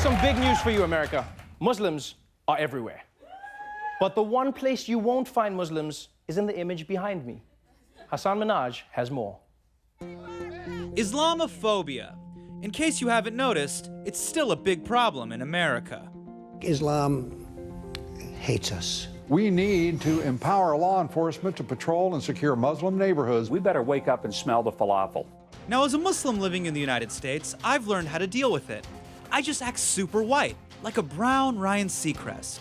some big news for you, America. Muslims are everywhere. But the one place you won't find Muslims is in the image behind me. Hassan Minhaj has more. Islamophobia. In case you haven't noticed, it's still a big problem in America. Islam hates us. We need to empower law enforcement to patrol and secure Muslim neighborhoods. We better wake up and smell the falafel. Now, as a Muslim living in the United States, I've learned how to deal with it. I just act super white, like a brown Ryan Seacrest.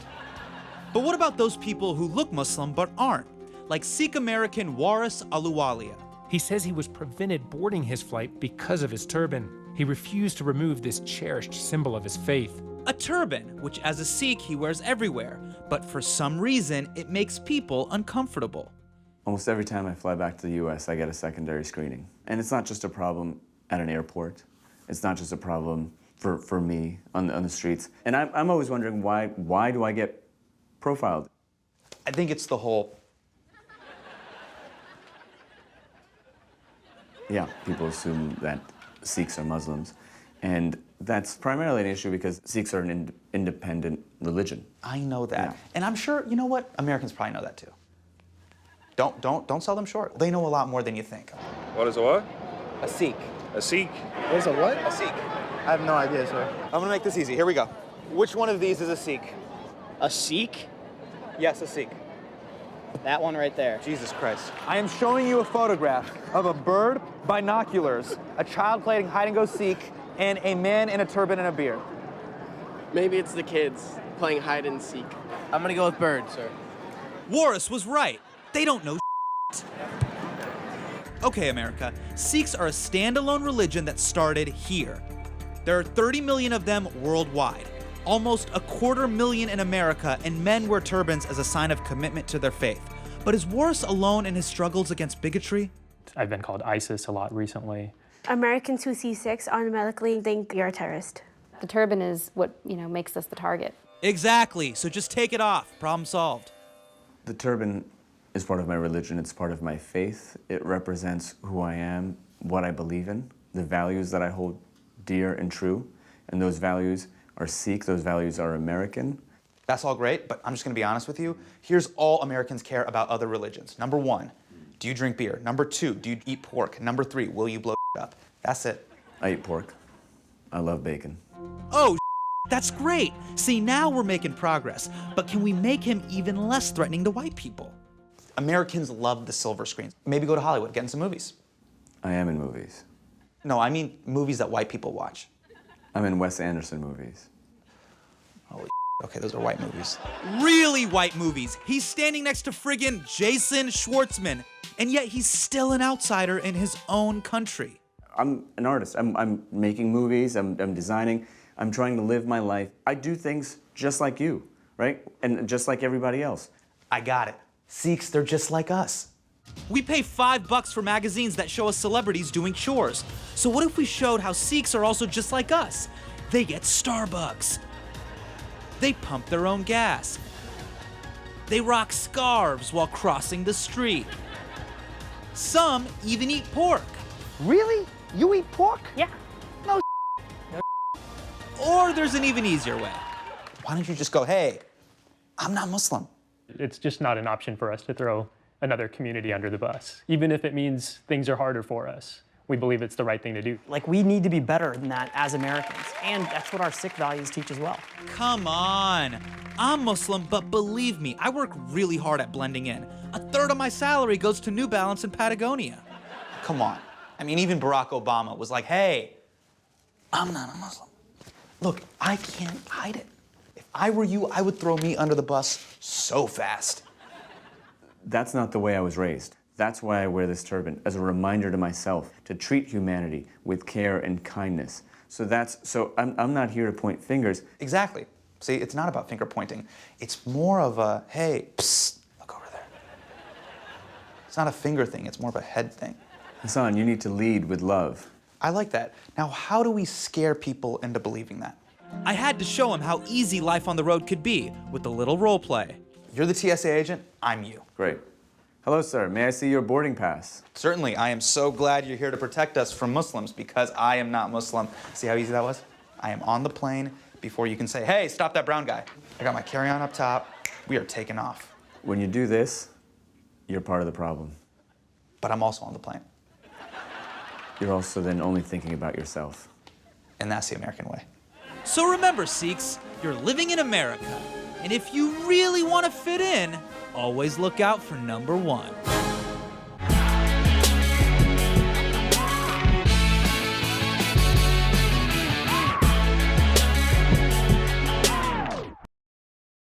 But what about those people who look Muslim but aren't, like Sikh American Waris Ahluwalia? He says he was prevented boarding his flight because of his turban. He refused to remove this cherished symbol of his faith. A turban, which as a Sikh he wears everywhere, but for some reason it makes people uncomfortable. Almost every time I fly back to the US, I get a secondary screening. And it's not just a problem at an airport. It's not just a problem for me on the streets. And I'm always wondering why do I get profiled? I think it's the whole... Yeah, people assume that Sikhs are Muslims. And that's primarily an issue because Sikhs are an independent religion. I know that. Yeah. And I'm sure, you know what? Americans probably know that too. Don't sell them short. They know a lot more than you think. What is a what? A Sikh. A Sikh? What is a what? A Sikh. I have no idea, sir. I'm gonna make this easy. Here we go. Which one of these is a Sikh? A Sikh? Yes, a Sikh. That one right there. Jesus Christ. I am showing you a photograph of a bird, binoculars, a child playing hide-and-go Sikh, and a man in a turban and a beard. Maybe it's the kids playing hide and seek. I'm gonna go with bird, sir. Waris was right. They don't know shit. Okay, America, Sikhs are a standalone religion that started here. There are 30 million of them worldwide, almost 250,000 in America, and men wear turbans as a sign of commitment to their faith. But is Waris alone in his struggles against bigotry? I've been called ISIS a lot recently. Americans who see Sikhs automatically think you're a terrorist. The turban is what, makes us the target. Exactly, so just take it off. Problem solved. The turban is part of my religion. It's part of my faith. It represents who I am, what I believe in, the values that I hold dear and true. And those values are Sikh, those values are American. That's all great, but I'm just gonna be honest with you. Here's all Americans care about other religions. Number 1, do you drink beer? Number 2, do you eat pork? Number 3, will you blow up? That's it. I eat pork. I love bacon. Oh, that's great. See, now we're making progress. But can we make him even less threatening to white people? Americans love the silver screen. Maybe go to Hollywood, get in some movies. I am in movies. No, I mean movies that white people watch. I'm in Wes Anderson movies. Holy okay, those are white movies. Really white movies. He's standing next to friggin' Jason Schwartzman, and yet he's still an outsider in his own country. I'm an artist. I'm making movies, I'm designing, I'm trying to live my life. I do things just like you, right? And just like everybody else. I got it. Sikhs, they're just like us. We pay $5 for magazines that show us celebrities doing chores. So what if we showed how Sikhs are also just like us? They get Starbucks. They pump their own gas. They rock scarves while crossing the street. Some even eat pork. Really? You eat pork? Yeah. No. Or there's an even easier way. Why don't you just go, hey, I'm not Muslim? It's just not an option for us to throw another community under the bus, even if it means things are harder for us. We believe it's the right thing to do. Like, we need to be better than that as Americans. And that's what our Sikh values teach as well. Come on. I'm Muslim, but believe me, I work really hard at blending in. 1/3 of my salary goes to New Balance and Patagonia. Come on. I mean, even Barack Obama was like, hey, I'm not a Muslim. Look, I can't hide it. If I were you, I would throw me under the bus so fast. That's not the way I was raised. That's why I wear this turban, as a reminder to myself to treat humanity with care and kindness. So I'm not here to point fingers. Exactly. See, it's not about finger pointing. It's more of a, hey, psst, look over there. It's not a finger thing, it's more of a head thing. Hassan, you need to lead with love. I like that. Now, how do we scare people into believing that? I had to show him how easy life on the road could be with a little role play. You're the TSA agent, I'm you. Great. Hello, sir. May I see your boarding pass? Certainly. I am so glad you're here to protect us from Muslims because I am not Muslim. See how easy that was? I am on the plane before you can say, hey, stop that brown guy. I got my carry-on up top. We are taking off. When you do this, you're part of the problem. But I'm also on the plane. You're also then only thinking about yourself. And that's the American way. So remember, Sikhs, you're living in America. And if you really want to fit in, always look out for number one.